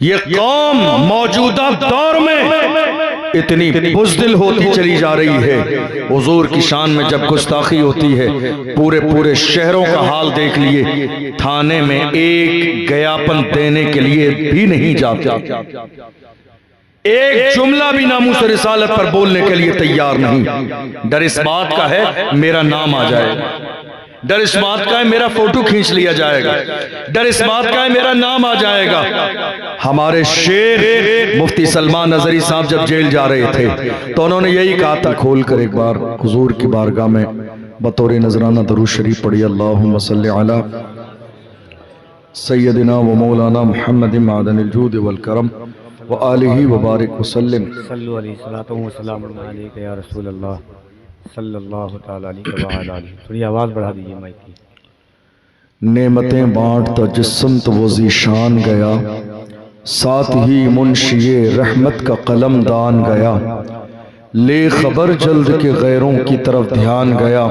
ये कौम मौजूदा दौर में इतनी बुज़दिल होती चली जा रही है। हुजूर की शान में जब गुस्ताखी होती है, पूरे पूरे शहरों का हाल देख लिए, थाने में एक ज्ञापन देने के लिए भी नहीं जाते, एक जुमला भी नामूस रिसालत पर बोलने के लिए तैयार नहीं। डर इस बात का है मेरा नाम आ जाएगा, डर इस बात का है मेरा फोटो खींच लिया जाएगा, डर इस बात का है मेरा नाम आ जाएगा। हमारे शेर मुफ्ती सलमान नजरी साहब जब जेल जा रहे थे तो उन्होंने यही कहा था, खोल कर एक बार हुजूर की बारगाह में बतौर नजराना दरूद शरीफ पढ़ी, अल्लाहुम्मा सल्ली अला सय्यदिना व मौलाना मुहम्मद मादनिल जूद वल करम व आलिहि व बारिक वसल्लम। सल्लु अलैहि सलातो व सलाम अलैका या रसूल अल्लाह सल्लल्लाहु तआला अलैहि व आलिहि। थोड़ी आवाज़ बढ़ा दीजिए माइक की। नेमतें बांटता जिस्म तो वो ज़ीशान गया, साथ ही मुंशिए रहमत का कलम दान गया। ले खबर जल्द के गैरों की तरफ ध्यान गया,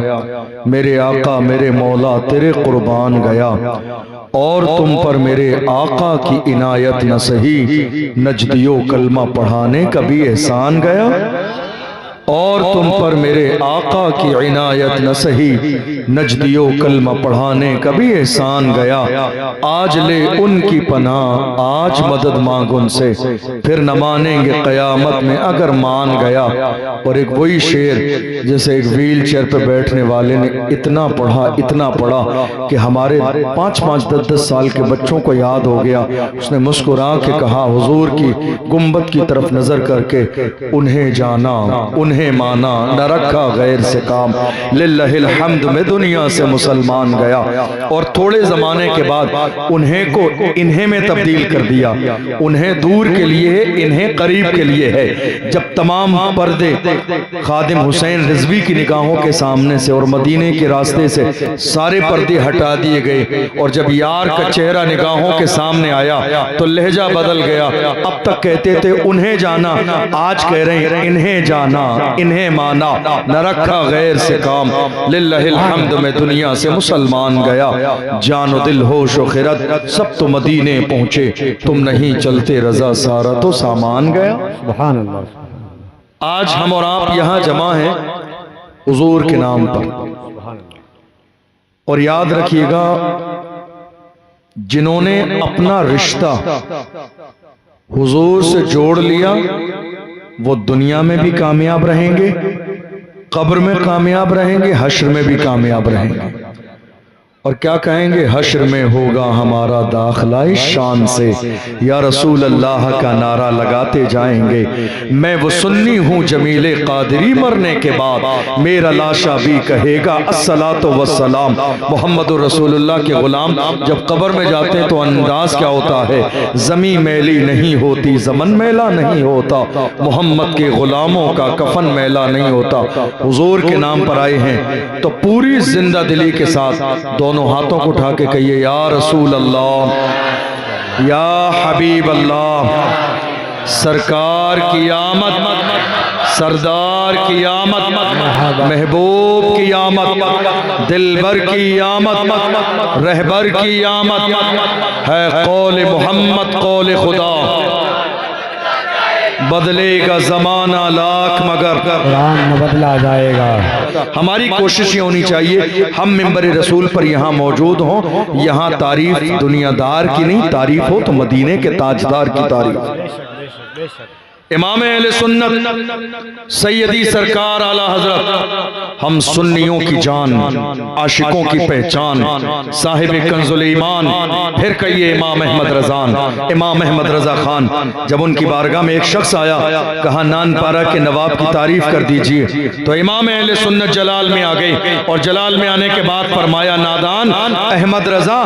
मेरे आका मेरे मौला तेरे कुर्बान गया। और तुम पर मेरे आका की इनायत न सही, नजदियो कलमा पढ़ाने का भी एहसान गया। और तुम पर मेरे आका की इनायत न सही, नजदियो कलमा पढ़ाने का भी एहसान गया। आज ले उनकी पनाह आज मदद मांग उनसे, फिर न मानेंगे क़यामत में अगर मान गया। और एक वही शेर जैसे एक व्हील चेयर पर बैठने वाले ने इतना पढ़ा कि हमारे 5-5, 10-10 साल के बच्चों को याद हो गया। उसने मुस्कुरा के कहा, हुजूर की गुंबद की तरफ नजर करके, उन्हें जाना उन्हें माना, न रखा गैर से काम, लिल्लाहिल हम्द में दुनिया से मुसलमान गया। और थोड़े जमाने के बाद उन्हें को इन्हें में तब्दील कर दिया। उन्हें दूर के लिए है, इन्हें करीब के लिए है। जब तमाम पर्दे खादिम हुसैन रिजवी की निगाहों के सामने से और मदीने के रास्ते से सारे पर्दे हटा दिए गए, और जब यार का चेहरा निगाहों के सामने आया तो लहजा बदल गया। अब तक कहते थे उन्हें जाना, आज कह रहे हैं इन्हें जाना, इन्हें माना, न रखा गैर से काम, लिल्लाहिल हम्द में दुनिया से मुसलमान गया। जानो दिल होश व खिरत सब तो मदीने पहुंचे, तुम नहीं चलते रजा सारा तो सामान गया। सुभान अल्लाह। आज हम और आप यहाँ जमा हैं हुजूर के नाम पर, और याद रखिएगा जिन्होंने अपना रिश्ता हुजूर से जोड़ लिया वो दुनिया में भी कामयाब रहेंगे, कब्र में कामयाब रहेंगे, हश्र में भी कामयाब रहेंगे। और क्या कहेंगे, हश्र में होगा हमारा दाखिला इस शान से, या रसूल अल्लाह का नारा लगाते जाएंगे। मैं वो सुन्नी हूँ जमीले कादरी, मरने के बाद मेरा लाशा भी कहेगा अस्सलातु वस्सलाम मोहम्मद रसूलुल्लाह के गुलाम। जब कब्र में जाते हैं तो अंदाज क्या होता है, जमी मैली नहीं होती, जमन मैला नहीं होता, मोहम्मद के गुलामों का कफन मैला नहीं होता। हुजूर के नाम पर आए हैं तो पूरी जिंदा दिली के साथ दोनों हाथों को उठा के कहिए, या रसूल अल्लाह, या हबीब अल्लाह, सरकार की आमद, सरदार की आमद, महबूब की आमद, दिलबर की आमद, रहबर की आमद है। कौल मोहम्मद कौल खुदा, बदलेगा जमाना लाख मगर कुरान न बदला जाएगा। हमारी कोशिश ये होनी चाहिए हम मिंबर रसूल पर यहाँ मौजूद हों, यहाँ तारीफ दुनियादार की नहीं, तारीफ हो तो मदीने के ताजदार की तारीफ। इमाम अहले सुन्नत सैयदी सरकार आला हजरत, हम सुन्नियों की जान, आशिकों की पहचान, साहिब कंजुल ईमान, फिर कहिए इमाम अहमद रजान, इमाम अहमद रजा खान। जब उनकी बारगाह में एक शख्स आया, कहा नानपारा के नवाब की तारीफ कर दीजिए, तो इमाम अहले सुन्नत जलाल में आ गए, और जलाल में आने के बाद फरमाया, नादान, अहमद रजा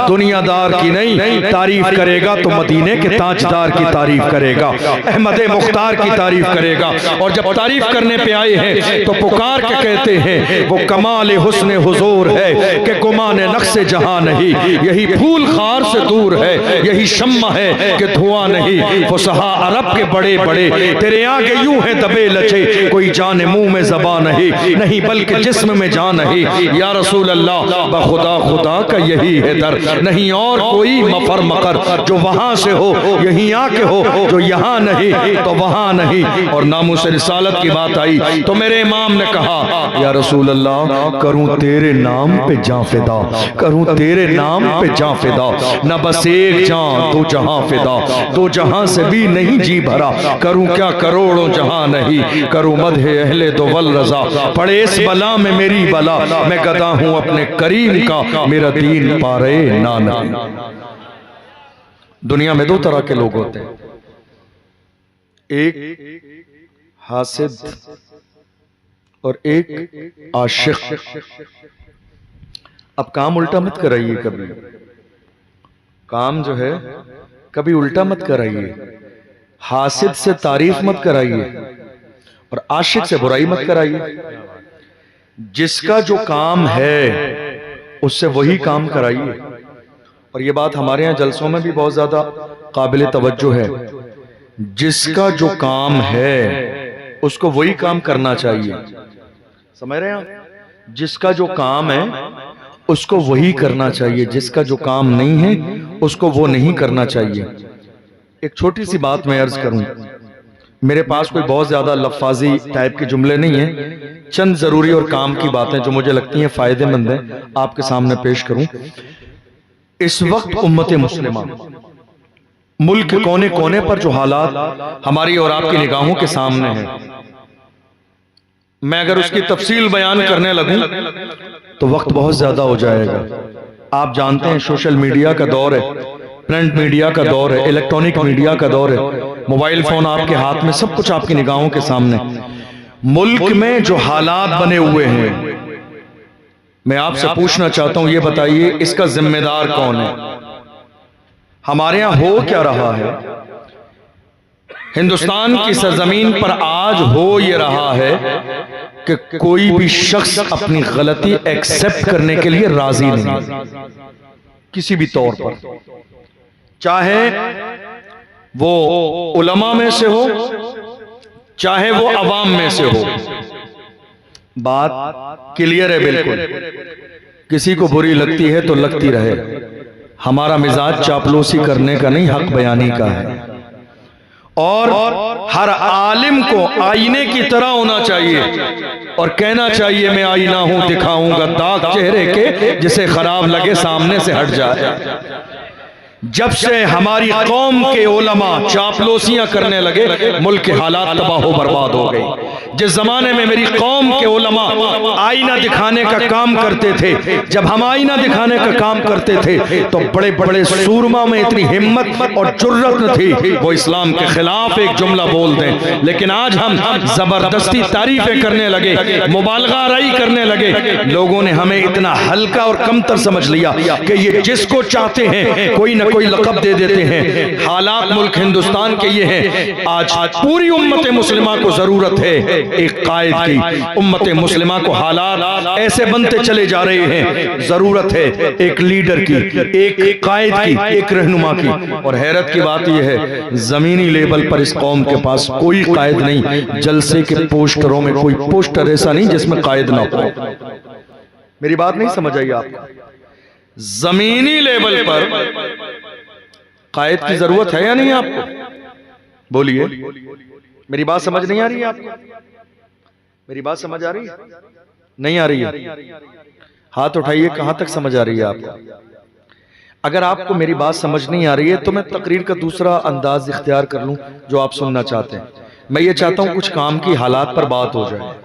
दुनियादार की नहीं तारीफ करेगा तो मदीने के ताजदार की तारीफ करेगा। अहमद मुख्तार की तारीफ करेगा। और जब तारीफ करने पे आए हैं तो पुकार के कहते हैं वो कमाल हुस्न हुजूर है कि गुमान नक्श जहां नहीं, यही फूल खार से दूर है, यही शम्मा है कि धुआं नहीं। फुसहा अरब के बड़े बड़े तेरे आगे यूं है दबे लचे, कोई जाने मुंह में ज़बान नहीं, नहीं बल्कि जिस्म में जान नहीं। या रसूल अल्लाह बखुदा खुदा का यही है दर, नहीं और कोई मफर मकर जो वहां से हो, यहीं आके हो, जो यहाँ नहीं तो वहां नहीं। और नामुस रिसालत की बात आई तो मेरे इमाम ने कहा या रसूल अल्लाह करूं तेरे नाम पे जां फिदा, करूं तेरे नाम पे जां फिदा, न बस एक जान दो जहां फिदा, दो जहां से भी नहीं जी भरा, करूं क्या करोड़ों जहां नहीं, करूं मदहे अहले दो वल रजा, पड़े इस बला में मेरी बला, मैं गदा हूं अपने करीम का, मेरा दीन पारे ना नहीं। दुनिया में दो तरह के लोग होते हैं, एक हासिद और एक आशिक। अब काम उल्टा मत कराइए, कभी काम जो है कभी उल्टा मत कराइए। हासिद से तारीफ मत कराइए और आशिक से बुराई मत कराइए। जिसका जो काम है उससे वही काम कराइए। और ये बात हमारे यहाँ जलसों में भी बहुत ज्यादा काबिल तवज्जो है। जिसका जो काम है उसको वही काम करना चाहिए, समझ रहे हैं आप? जिसका जो काम है उसको वही करना चाहिए, जिसका जो काम नहीं है उसको वो नहीं करना चाहिए। एक छोटी सी बात मैं अर्ज करूं, मेरे पास कोई बहुत ज्यादा लफ्फाजी टाइप के जुमले नहीं है, चंद जरूरी और काम की बातें जो मुझे लगती हैं फायदेमंद हैं आपके सामने पेश करूं। इस वक्त उम्मत मुस्लिमा मुल्क के कोने कोने पर जो हालात हमारी और आपकी निगाहों के सामने हैं, मैं अगर उसकी तफसील बयान करने लगूं तो वक्त बहुत ज्यादा हो जाएगा। आप जानते हैं सोशल मीडिया का दौर है, प्रिंट मीडिया का दौर है, इलेक्ट्रॉनिक मीडिया का दौर है, मोबाइल फोन आपके हाथ में, सब कुछ आपकी निगाहों के सामने। मुल्क में जो हालात बने हुए हैं, मैं आपसे पूछना चाहता हूं, ये बताइए इसका जिम्मेदार कौन है? हमारे यहां हो क्या रहा है? हिंदुस्तान की सरजमीन पर आज हो ये रहा है कि कोई भी शख्स अपनी गलती एक्सेप्ट करने के लिए राजी नहीं, किसी भी तौर पर, चाहे वो उलमा में से हो, चाहे वो अवाम में से हो। बात क्लियर है बिल्कुल। किसी को बुरी लगती है तो लगती रहे, हमारा मिजाज चापलूसी करने का नहीं, हक बयानी का है। और हर आलिम को आईने की तरह होना चाहिए और कहना चाहिए मैं आईना हूं, दिखाऊंगा दाग चेहरे के, जिसे खराब लगे सामने से हट जाए। जब से हमारी कौम के उलमा चापलूसियां करने लगे, मुल्क के हालात तबाह बर्बाद हो गए। जिस जमाने में मेरी कौम के उलमा आईना दिखाने का काम करते थे, जब हम आईना दिखाने का काम करते थे तो बड़े बड़े सूरमा में इतनी हिम्मत और जुर्रत न थी वो इस्लाम के खिलाफ एक जुमला बोल दें। लेकिन आज हम जबरदस्ती तारीफें करने लगे, मुबालगा राई करने लगे। लोगों ने हमें इतना हल्का और कमतर समझ लिया कि ये जिसको चाहते हैं कोई न कोई लक़ब दे देते हैं। हालात मुल्क हिंदुस्तान के ये हैं। आज पूरी उम्मत मुस्लिमा को जरूरत है एक कायद की। उम्मत मुस्लिमा को हालात ऐसे बनते चले जा रहे हैं, जरूरत है एक लीडर की, एक कायद की, एक रहनुमा की। और हैरत की बात यह है जमीनी लेवल पर इस कौम के पास कोई कायद नहीं। जलसे के पोस्टरों में कोई पोस्टर ऐसा नहीं जिसमें कायद ना हो। मेरी बात नहीं समझ आई आपको? जमीनी लेवल पर कायद की जरूरत है या नहीं आपको? बोलिए, मेरी बात समझ नहीं आ रही है आपको? मेरी बात समझ आ रही है? नहीं आ रही है? हाथ उठाइए, कहां तक समझ आ रही है आपको? अगर आपको मेरी बात समझ नहीं आ रही है तो मैं तकरीर का दूसरा अंदाज इख्तियार कर लूं जो आप सुनना चाहते हैं। मैं ये चाहता हूं कुछ काम की हालात पर बात हो जाए।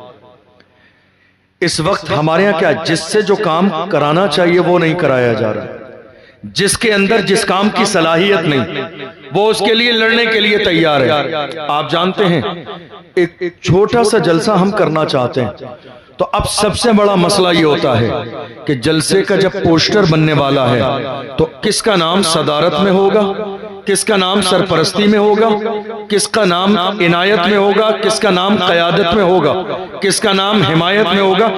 इस वक्त हमारे यहाँ क्या, जिससे जो काम कराना चाहिए वो नहीं कराया जा रहा, जिसके अंदर जिस काम की सलाहियत नहीं वो उसके लिए लड़ने के लिए तैयार है। आप जानते हैं एक छोटा सा जलसा हम करना चाहते हैं तो अब सबसे बड़ा मसला ये होता है कि जलसे का जब पोस्टर बनने वाला है तो किसका नाम सदारत में होगा, किसका नाम सरपरस्ती में होगा, किसका नाम इनायत में होगा, किसका नाम क़यादत में होगा, किसका नाम हिमायत में होगा,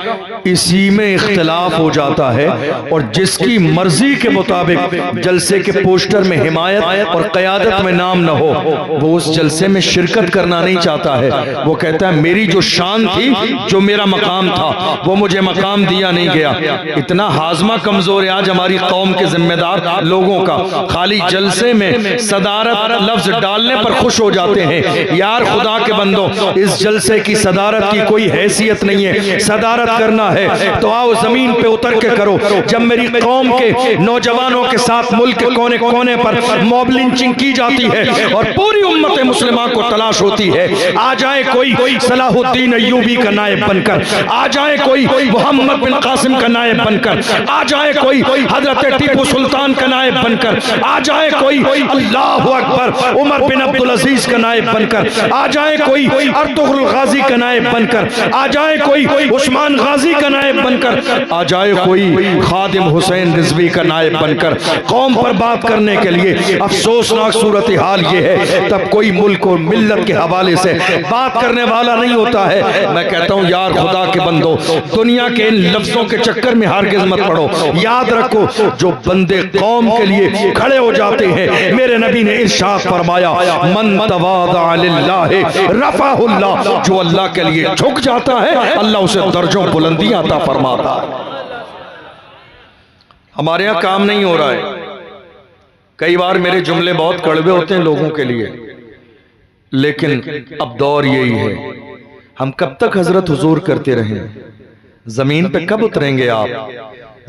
इसी में इख्तिलाफ हो जाता है। और जिसकी मर्जी के मुताबिक जलसे के पोस्टर में हिमायत और क़यादत में नाम न हो, वो उस जलसे में शिरकत करना नहीं चाहता है। वो कहता है मेरी जो शान थी, जो मेरा मकाम था, वो मुझे मकाम दिया नहीं गया। इतना हाजमा कमजोर है आज हमारी कौम के जिम्मेदार लोगों का, खाली जलसे में सदारत लफ्ज डालने पर खुश हो जाते हैं। यार खुदा के बंदो, इस जलसे की सदारत की कोई हैसियत नहीं है। सदारत करना है तो आओ जमीन पे उतर के करो। जब मेरी कौम के नौजवानों के साथ मुल्क के कोने कोने पर मॉब लिंचिंग की जाती है और पूरी उम्मत मुस्लिमा को तलाश होती है, आ जाए कोई सलाहुद्दीन अय्यूबी का नायब बनकर, आ जाए कोई मोहम्मद बिन कासिम का नायब बनकर, आ जाए कोई हजरत टीपू सुल्तान का नायब बनकर, आ जाए कोई अल्लाहु अकबर उमर बिन अब्दुल अजीज का नायब बनकर, आ जाए कोई अर्तुगरुल गाजी का नायब बनकर, आ जाए कोई उस्मान गाजी का नायब बनकर, आ जाए कोई खादिम हुसैन रिजवी का नायब बनकर, कौम पर बात करने के लिए अफसोसनाक सूरत हाल ये है, तब कोई मुल्क और मिल्लत के हवाले से बात करने वाला नहीं होता है। मैं कहता हूँ यार खुदा के बंदो, दुनिया के इन लफ्जों के चक्कर में हारगिज़ मत पड़ो। याद रखो, जो बंदे कौम के लिए खड़े हो जाते हैं, मेरे नबी ने इरशाद फरमाया, मन तवादा लिल्लाहि रफ़अहुल्लाह, जो अल्लाह के लिए झुक जाता है अल्लाह उसे दर्जों बुलंदी अता फरमाता है। हमारे यहाँ काम नहीं हो रहा है। कई बार मेरे जुमले बहुत कड़वे होते हैं लोगों के लिए, लेकिन अब दौर यही है। हम कब तक हजरत हुजूर करते रहें? जमीन पे कब उतरेंगे आप?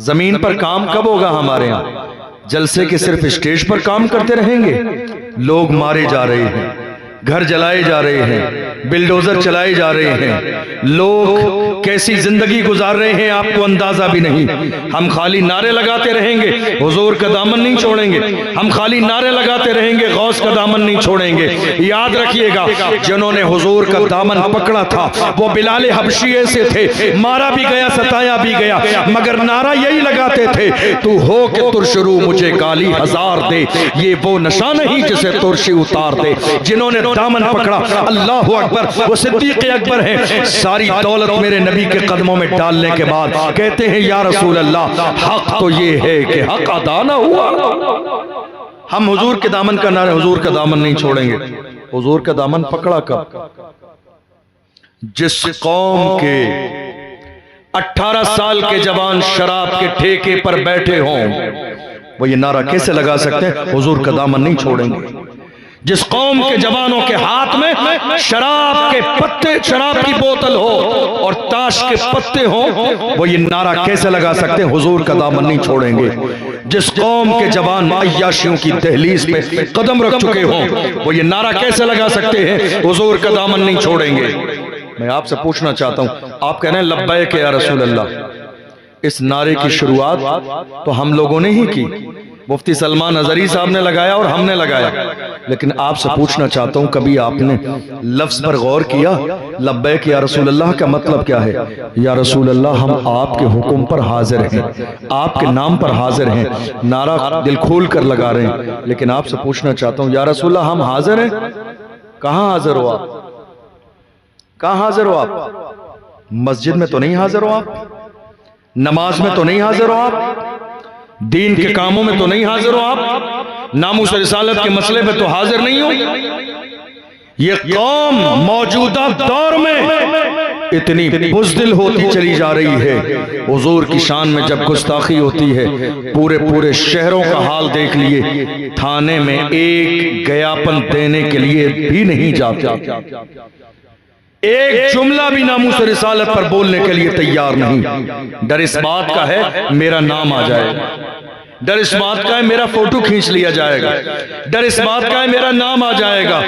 जमीन पर काम कब होगा हमारे यहाँ? जलसे के सिर्फ स्टेज पर काम करते रहेंगे? लोग मारे जा रहे हैं, घर जलाए जा रहे हैं, बिल्डोजर चलाए जा रहे हैं, लोग कैसी जिंदगी गुजार रहे हैं आपको अंदाजा भी नहीं। हम खाली नारे लगाते रहेंगे, हुजूर का दामन नहीं छोड़ेंगे। हम खाली नारे लगाते रहेंगे, गौस का दामन नहीं छोड़ेंगे। याद रखिएगा, जिन्होंने हुजूर का दामन पकड़ा था वो बिलाल हबशी ऐसे थे, मारा भी गया, सताया भी गया, मगर नारा यही लगाते थे, तू हो के तुरशरू मुझे गाली हजार दे, ये वो नशा नहीं जिसे तुरशी उतार दे। जिन्होंने दामन पकड़ा, अल्लाह अकबर, वो सिद्दीक अकबर हैं। सारी दौलत मेरे नबी के कदमों में डालने के बाद कहते हैं या रसूल अल्लाह, हक तो ये है कि हक अदा ना हुआ। हम हुजूर के दामन का नारे, हुजूर का दामन नहीं छोड़ेंगे। हुजूर का दामन पकड़ा कब? जिस कौम के 18 साल के जवान शराब के ठेके पर बैठे हों, वो ये नारा कैसे लगा सकते हैं हुजूर का दामन नहीं छोड़ेंगे? जिस कौम के जवानों के हाथ में शराब के पत्ते, शराब की बोतल हो और ताश के पत्ते हो, वो ये नारा कैसे लगा सकते हैं हुजूर का दामन नहीं छोड़ेंगे? जिस कौम के जवान अय्याशियों की दहलीज पे कदम रख चुके हों, वो ये नारा कैसे लगा सकते हैं हुजूर का दामन नहीं छोड़ेंगे? मैं आपसे पूछना चाहता हूं, आप कह रहे हैं लब्बैक या रसूल अल्लाह। इस नारे की शुरुआत तो हम लोगों ने ही की, मुफ्ती सलमान अजहरी साहब ने लगाया और हमने लगाया। लेकिन आपसे पूछना चाहता हूं, कभी आपने लफ्ज पर गौर किया? लब्बैक या रसूल अल्लाह का मतलब क्या है? या रसूल अल्लाह, हम आपके हुक्म पर हाजिर हैं, आपके नाम पर हाजिर हैं। नारा दिल खोल कर लगा रहे हैं। लेकिन आपसे पूछना चाहता हूं, या रसूल अल्लाह, हम हाजिर हैं? कहां हाजिर हो आप? कहां हाजिर हो आप? मस्जिद में तो नहीं हाजिर हो आप, नमाज में तो नहीं हाजिर हो आप, दीन के कामों में तो नहीं हाजिर हो आप, नामूस रिसालत के मसले पे तो हाजिर नहीं हो। ये कौम मौजूदा दौर में इतनी बुज़दिल होती चली जा रही है। हुजूर की शान में जब गुस्ताखी होती है, पूरे पूरे शहरों का हाल देख लिए, थाने में एक ज्ञापन देने के लिए भी नहीं जाते, एक जुमला भी नामूस रिसालत पर बोलने के लिए तैयार नहीं। डर इस बात का है मेरा नाम आ जाएगा, डर इस बात का है मेरा फोटो खींच लिया जाएगा, डर इस बात का है मेरा नाम आ जाएगा।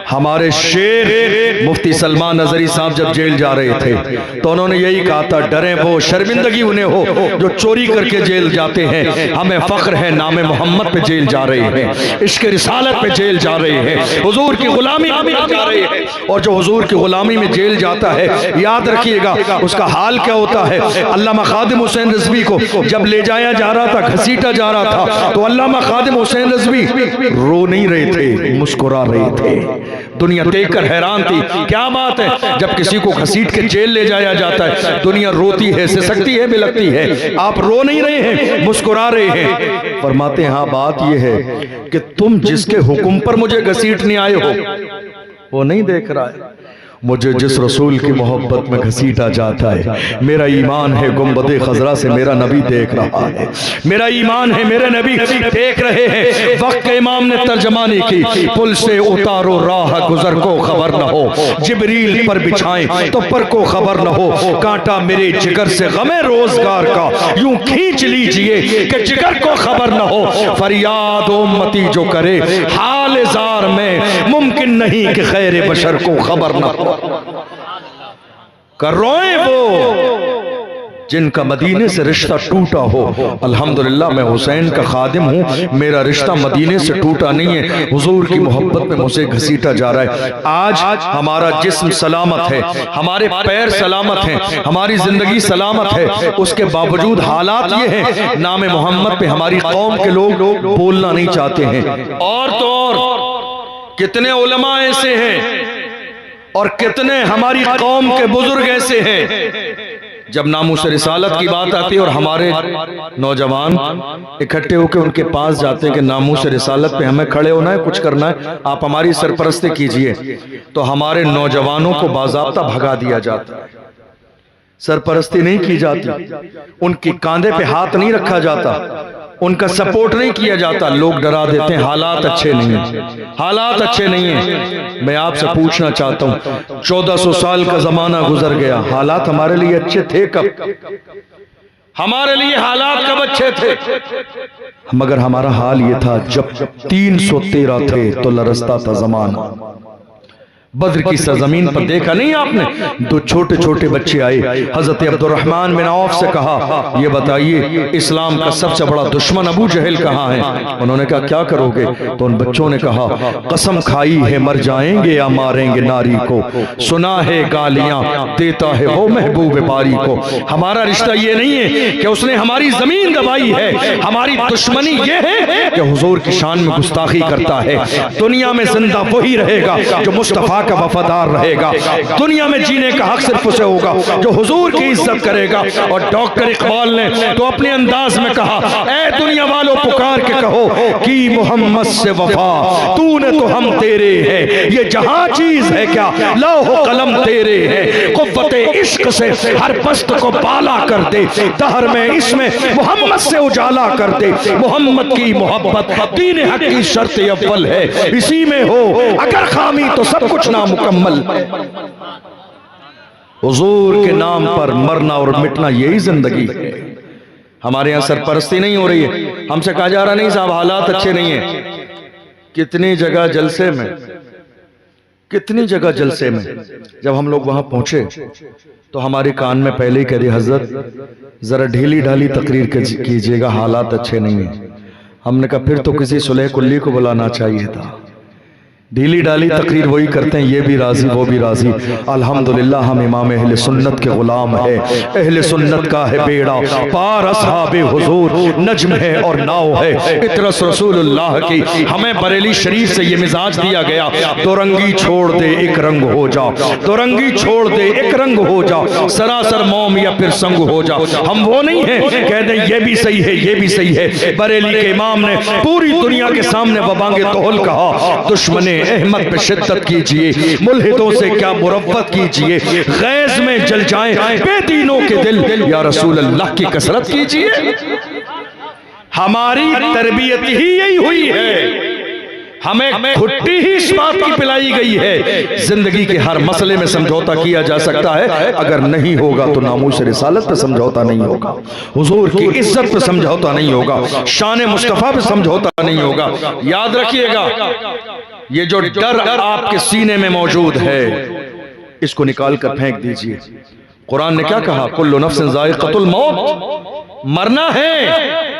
हमारे शेर मुफ्ती सलमान अजहरी साहब जब जेल जा रहे थे तो उन्होंने यही कहा था, डरे वो शर्मिंदगी उन्हें हो जो चोरी करके जेल जाते हैं, हमें फख्र है नामे मोहम्मद पे जेल जा रहे हैं, इश्क रिसालत पे जेल जा रहे हैं, हुजूर की गुलामी में जा रहे हैं। और जो हुजूर की गुलामी में जेल जाता है, याद रखिएगा उसका हाल क्या होता है। अल्लामा खादिम हुसैन रिजवी को जब ले जाया जा रहा था, घसीटा घसीटा जा रहा था तो अल्लामा खादिम हुसैन रज़वी रो नहीं रहे थे, मुस्कुरा रहे थे। दुनिया देखकर हैरान थी, क्या बात है, जब किसी को घसीट के जेल ले जाया जाता है दुनिया रोती है, सिसकती है, बिलकती है, आप रो नहीं रहे हैं, मुस्कुरा रहे हैं। फरमाते हैं हाँ बात यह है कि तुम जिसके हुक्म पर मुझे घसीटने आए हो वो नहीं देख रहा है, मुझे जिस रसूल की मोहब्बत में घसीटा जाता है। मेरा ईमान है गुंबदे खजरा से मेरा नबी देख रहा है, मेरा ईमान है मेरे नबी देख रहे हैं। वक्त के इमाम ने तर्जमानी की, पुल से उतारो राह गुजर को खबर न हो, जिब्रील पर बिछाएं तो पर को खबर न हो, कांटा मेरे जिगर से गमे रोजगार का यूं खींच लीजिए कि जिगर को खबर न हो। फरियाद उम्मती जो करे हाल जार में, मुमकिन नहीं कि खैर बशर को खबर न हो। कर रोए वो जिनका मदीने से रिश्ता टूटा हो। अल्हम्दुलिल्लाह मैं हुसैन का खादिम हूँ, मेरा रिश्ता मदीने से टूटा नहीं है, हुजूर की मोहब्बत में मुझे घसीटा जा रहा है। आज हमारा जिस्म सलामत है, हमारे पैर सलामत हैं, हमारी जिंदगी सलामत है, उसके बावजूद हालात ये हैं नाम मोहम्मद पे हमारी कौम के लोग बोलना नहीं चाहते हैं। और तो और कितने उलमा ऐसे हैं और कितने हमारी कौम के बुजुर्ग ऐसे हैं, जब नामूस रिसालत की बात आती है और हमारे नौजवान इकट्ठे होकर उनके पास जाते हैं कि नामूस रिसालत पे हमें खड़े होना है, कुछ करना है, आप हमारी सरपरस्ती कीजिए, तो हमारे नौजवानों को बाज़ाब्ता भगा दिया जाता है, सरपरस्ती नहीं की जाती, उनकी कांधे पे हाथ नहीं रखा जाता, उनका सपोर्ट नहीं किया जाता, लोग डरा देते हैं हालात अच्छे नहीं हैं, हालात अच्छे नहीं हैं। मैं आपसे पूछना चाहता हूं 1400 साल का जमाना गुजर गया, हालात हमारे लिए अच्छे थे कब? हमारे लिए हालात कब अच्छे थे? मगर हमारा हाल ये था जब 313 थे तो लरसता था जमाना। बद्र की सरजमीन पर देखा नहीं आपने, दो छोटे छोटे बच्चे आए, हजरत अब्दुर्रहमान बिन औफ से कहा ये बताइए इस्लाम का सबसे बड़ा दुश्मन अबू जहल कहाँ है? उन्होंने कहा क्या करोगे? तो उन बच्चों ने कहा कसम खाई है मर जाएंगे या मारेंगे नारी को, सुना है गालियां देता है वो महबूब बारी को। हमारा रिश्ता ये नहीं है कि उसने हमारी जमीन दबाई है, हमारी दुश्मनी ये है कि हुजूर की शान में गुस्ताखी करता है। दुनिया में जिंदा वही रहेगा जो मुस्तफा का वफादार रहेगा, दुनिया में जीने का हक सिर्फ उसे होगा जो हुजूर की इज्जत करेगा। और डॉक्टर इकबाल ने तो अपने अंदाज में कहा, ऐ दुनिया वालों पुकार के कहो कि मोहम्मद से वफा तूने तो हम तेरे हैं, ये जहां चीज है क्या लौह कलम तेरे हैं, कुव्वते इश्क से हर पस्त को बाला कर दे, दहर में इसमें मोहम्मद से उजाला कर दे। मोहम्मद की मोहब्बत दीन हक की शर्त अव्वल है, इसी में हो अगर खामी तो सब कुछ नामुकम्मल। हुजूर के नाम पर मरना और मिटना यही जिंदगी है। हमारे यहाँ सरपरस्ती नहीं हो रही है, हमसे कहा जा रहा नहीं साहब हालात अच्छे नहीं है। कितनी जगह जलसे में, कितनी जगह जलसे में जब हम लोग वहां पहुंचे तो हमारे कान में पहले ही कह दी हजरत जरा ढीली ढाली तकरीर कीजिएगा, हालात अच्छे नहीं है। हमने कहा फिर तो किसी सुलह कुल्ली को बुलाना चाहिए था। ढीली डाली तकरीर वही करते हैं, ये भी राजी वो भी राजी। अल्हम्दुलिल्लाह हम इमाम अहले सुन्नत के गुलाम है, अहले सुन्नत का है बेड़ा पार असहाबे हुजूर नज्म है और नाव है इतरस रसूलुल्लाह की। हमें बरेली शरीफ से ये मिजाज दिया गया, दो रंगी छोड़ दे एक रंग हो जा, दो रंगी छोड़ दे एक रंग हो जा, सरासर मोम या फिर संग हो जा। हम वो नहीं है कह दें ये भी सही है ये भी सही है। बरेली के इमाम ने पूरी दुनिया के सामने वबांगे तोहल कहा, दुश्मने अहमद पे शिद्दत कीजिए, मुल्हिदों से क्या मुरव्वत कीजिए, गैज में जल जाएं बेदीनों के दिल, या रसूल अल्लाह की कसरत कीजिए। हमारी तरबियत ही यही हुई है, हमें खुट्टी ही इस बात की पिलाई गई है जिंदगी के हर मसले में समझौता किया जा सकता है, अगर नहीं होगा तो नामूस रिसालत पे समझौता नहीं होगा, हुजूर की इज्जत पे समझौता नहीं होगा, शान मुस्तफा पे समझौता नहीं होगा। याद रखिएगा ये जो डर आपके सीने में मौजूद है इसको निकाल कर फेंक दीजिए। कुरान ने क्या कहा, कुल्लु नफ्सिन ज़ाइक़तुल मौत, मरना है।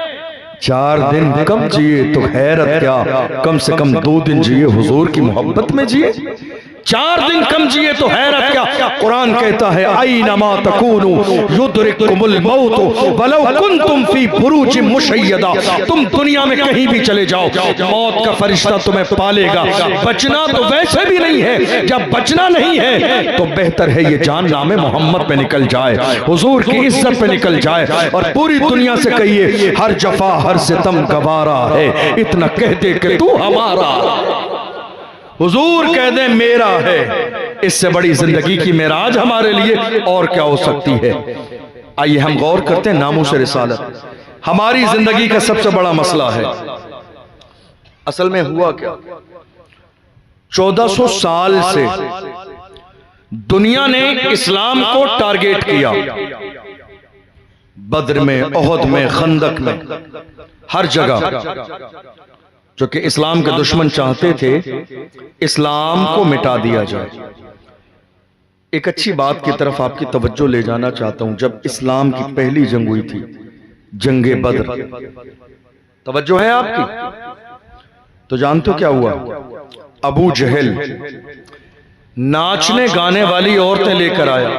4 दिन कम जिए तो हैरत क्या, कम से कम 2 दिन जिए हुजूर की मोहब्बत में जिए। 4 दिन कम जिए तो हैरत क्या। कुरान कहता है ऐनमा तकूनु युद्रिकुमुल मौत वलौ कुंतुम फी बुरूजिम मुशय्यदा, तुम दुनिया में कहीं भी चले जाओ मौत का फरिश्ता तुम्हें पालेगा। बचना तो वैसे भी नहीं है, जब बचना नहीं है तो बेहतर है ये जान नामे मोहम्मद पे निकल जाए, हुजूर की इज्जत पे निकल जाए और पूरी दुनिया से कहिए हर जफा हर सितम गवारा है, इतना कह दे कि तू हमारा, हुजूर कह दे मेरा है। इससे बड़ी जिंदगी की मेराज हमारे लिए और क्या हो सकती है। आइए हम गौर करते हैं नामूस रिसालत हमारी जिंदगी का सबसे बड़ा मसला है। असल में हुआ क्या, 1400 साल से दुनिया ने इस्लाम को टारगेट किया, बद्र में, ओहद में, खंदक में, हर जगह, जो कि इस्लाम के दुश्मन चाहते थे इस्लाम को मिटा दिया जाए। एक अच्छी बात की तरफ आपकी तवज्जो ले जाना चाहता हूं। जब इस्लाम की पहली जंग हुई थी, जंगे बद्र, तवज्जो है आपकी, तो जानते हो क्या हुआ? अबू जहल नाचने गाने वाली औरतें लेकर आया,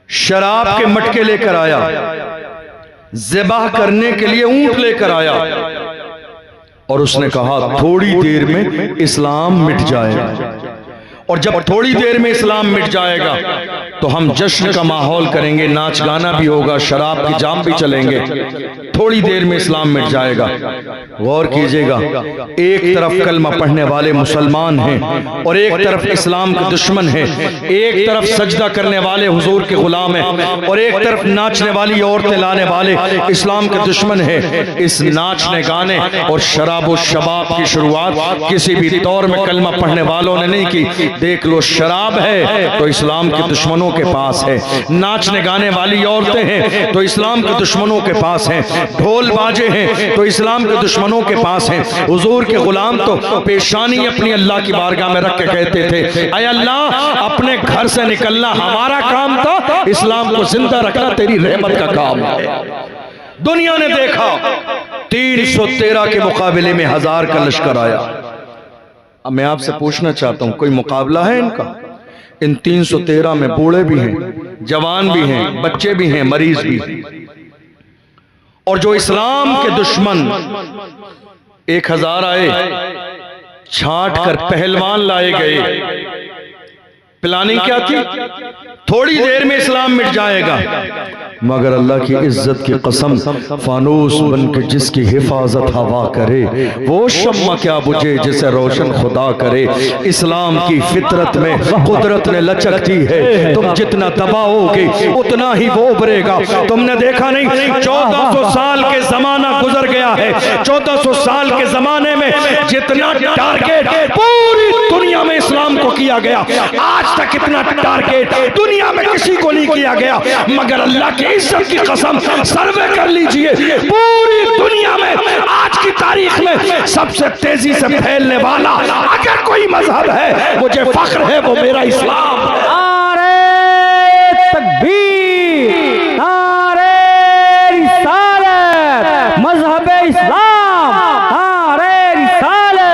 शराब के मटके लेकर आया, ज़िबाह करने के लिए ऊंट लेकर आया और उसने कहा थोड़ी देर में इस्लाम मिट जाएगा। और जब थोड़ी देर में इस्लाम मिट जाएगा तो हम जश्न का माहौल करेंगे, नाच गाना भी होगा, शराब की जाम भी चलेंगे, थोड़ी देर में इस्लाम मिट जाएगा। गौर कीजिएगा, एक तरफ कलमा पढ़ने वाले मुसलमान हैं और एक तरफ इस्लाम के दुश्मन हैं, एक तरफ सजदा करने वाले हुजूर के गुलाम हैं और एक तरफ नाचने वाली औरतें लाने वाले इस्लाम के दुश्मन हैं। इस नाचने गाने और शराब और शबाब की शुरुआत किसी भी दौर में कलमा पढ़ने वालों ने नहीं की। देख लो, शराब है तो इस्लाम के दुश्मनों के पास है, नाचने गाने वाली औरतें हैं तो इस्लाम के दुश्मनों के पास हैं, ढोल बाजे हैं तो इस्लाम के दुश्मनों के पास हैं। हुजूर के गुलाम तो पेशानी अपनी अल्लाह की बारगाह में रख के कहते थे ऐ अल्लाह, अपने घर से निकलना हमारा काम था, इस्लाम को जिंदा रखना तेरी रहमत का काम है। दुनिया ने देखा 313 के मुकाबले में 1000 का लश्कर आया। अब मैं आपसे पूछना चाहता हूं, कोई मुकाबला है इनका? इन 313 में बूढ़े भी हैं, जवान भी हैं, बच्चे भी हैं, मरीज भी हैं। और जो इस्लाम के दुश्मन 1000 आए, छांट कर पहलवान लाए गए। प्लानिंग क्या थी? थोड़ी देर में इस्लाम मिट जाएगा, मगर अल्लाह की इज्जत की कसम, फानूस बन के जिसकी हिफाजत हवा करे, वो शम्मा क्या बुझे जिसे रोशन खुदा करे। इस्लाम की फितरत में कुदरत ने लचक दी है, तुम जितना दबाओगे उतना ही वो उभरेगा। तुमने देखा नहीं, 1400 साल के जमाना गुजर गया है, 1400 साल के जमाने में जितना टारगेट पूरी दुनिया में इस्लाम को किया गया, आज तक इतना टारगेट दुनिया में किसी को नहीं किया गया। मगर अल्लाह की इज्जत की कसम, सर्वे कर लीजिए, पूरी दुनिया में आज की तारीख में सबसे तेजी से फैलने वाला अगर कोई मजहब है, मुझे फख्र है, वो मेरा इस्लाम है। नारे तकबीर, नारे रिसालत, मजहब इस्लाम, नारे रिसालत।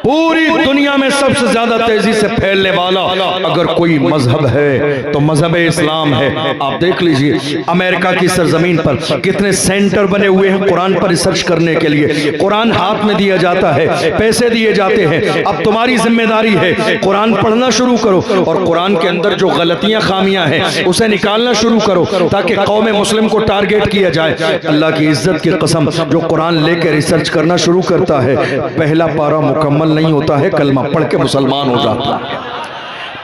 पूरी दुनिया में सबसे ज्यादा तेजी से फैलने वाला अगर कोई मजहब है तो मजहब इस्लाम है। आप देख लीजिए, अमेरिका की सरजमीन पर कितने सेंटर बने हुए हैं कुरान पर रिसर्च करने के लिए। कुरान हाथ में दिया जाता है, पैसे दिए जाते हैं। अब तुम्हारी जिम्मेदारी है, कुरान पढ़ना शुरू करो और कुरान के अंदर जो गलतियां खामियां हैं उसे निकालना शुरू करो, ताकि कौम मुस्लिम को टारगेट किया जाए। अल्लाह की इज्जत की कसम, जो कुरान लेकर रिसर्च करना शुरू करता है, पहला पारा मुकम्मल नहीं होता है, कलमा पढ़ के मुसलमान हो जाता है।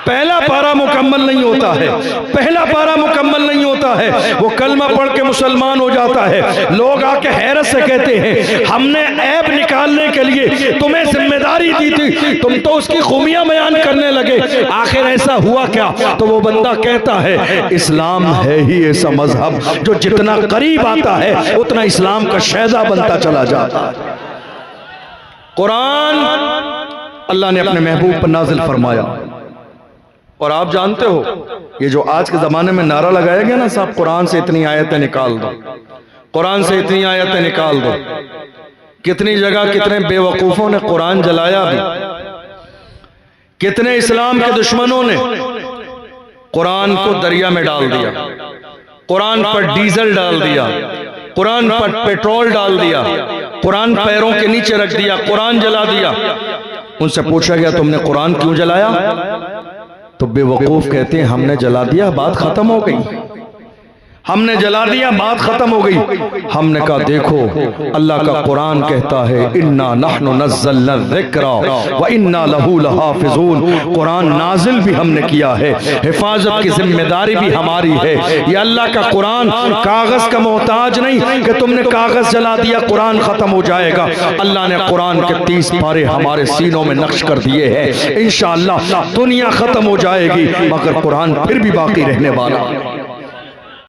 पहला पारा मुकम्मल नहीं होता है, पहला पारा मुकम्मल नहीं होता है, वो कलमा पढ़ के मुसलमान हो जाता है। लोग आके हैरत से कहते हैं हमने ऐब निकालने के लिए तुम्हें जिम्मेदारी दी थी, तुम तो उसकी खूबियां बयान करने लगे, आखिर ऐसा हुआ क्या? तो वो बंदा कहता है इस्लाम है ही ऐसा मजहब जो जितना करीब आता है उतना इस्लाम का शहदा बनता चला जाता है। कुरान अल्लाह ने अपने महबूब पर नाजिल फरमाया। और आप जानते हो, ये जो आज के जमाने में नारा लगाया गया ना साहब, कुरान से इतनी आयतें निकाल दो, कुरान से इतनी आयतें निकाल दो, कितनी जगह कितने बेवकूफों ने कुरान जलाया भी। कितने इस्लाम के दुश्मनों ने कुरान को दरिया में डाल दिया, कुरान पर डीजल डाल दिया, कुरान पर पेट्रोल डाल दिया, कुरान पैरों के नीचे रख दिया, कुरान जला दिया। उनसे पूछा गया तुमने कुरान क्यों जलाया? तो बेवकूफ कहते हैं हमने जला दिया, बात खत्म हो गई, हमने जला दिया, बात खत्म हो गई। हमने कहा देखो अल्लाह का कुरान कहता है इन्ना नहनु नज़्ज़लना ज़िक्रा व इन्ना लहू लहाफ़िज़ून, कुरान नाजिल भी हमने किया है, हिफाजत की जिम्मेदारी भी हमारी है। ये अल्लाह का कुरान कागज का मोहताज नहीं कि तुमने कागज जला दिया कुरान खत्म हो जाएगा। अल्लाह ने कुरान के 30 पारे हमारे सीनों में नक्श कर दिए हैं। इंशाअल्लाह दुनिया खत्म हो जाएगी मगर कुरान फिर भी बाकी रहने वाला है।